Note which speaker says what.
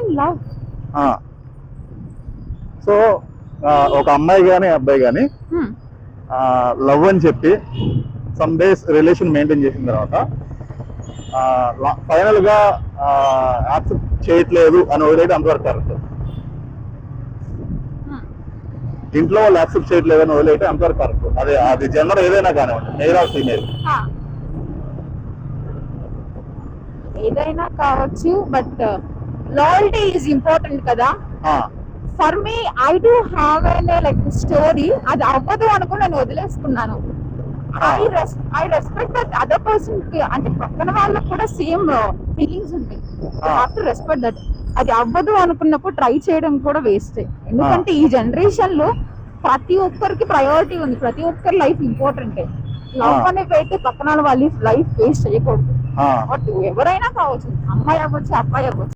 Speaker 1: Define love.
Speaker 2: So ఒక అమ్మాయి కానీ అబ్బాయి కానీ లవ్ అని చెప్పి సమ్ డేస్ రిలేషన్ మెయింటైన్ చేసిన తర్వాత ఫైనల్ గా యాక్సెప్ట్ చేయట్లేదు అని వదిలేయడం అంతవరకు కరెక్ట్. ఇంట్లో వాళ్ళు యాక్సెప్ట్ చేయట్లేదు అని వదిలేయడం అంతవరకు కరెక్ట్. అది జెండర్ ఏదైనా కానివ్వండి, మేల్ ఆర్ ఫీమేల్
Speaker 1: ఏదైనా కావచ్చు, బట్ లాయల్టీ ఈజ్ ఇంపార్టెంట్ కదా. For me I do have like story. అది అవ్వదు అనుకుని నేను వదిలేసుకున్నాను. I respect that other person కి, అంటే పక్కన వాళ్ళకి కూడా సేమ్ ఫీలింగ్స్ ఉంటాయి. Respect that. అది అవ్వదు అనుకున్నప్పుడు ట్రై చేయడం కూడా వేస్ట్. ఎందుకంటే ఈ జనరేషన్ లో ప్రతి ఒక్కరికి ప్రయారిటీ ఉంది, ప్రతి ఒక్కరి లైఫ్ ఇంపార్టెంట్. లవ్ అనే పెట్టి పక్కన వాళ్ళ లైఫ్ వేస్ట్ చేయకూడదు. బట్ ఎవరైనా కావచ్చు, అమ్మాయి అవ్వచ్చు, అబ్బాయి అవ్వచ్చు.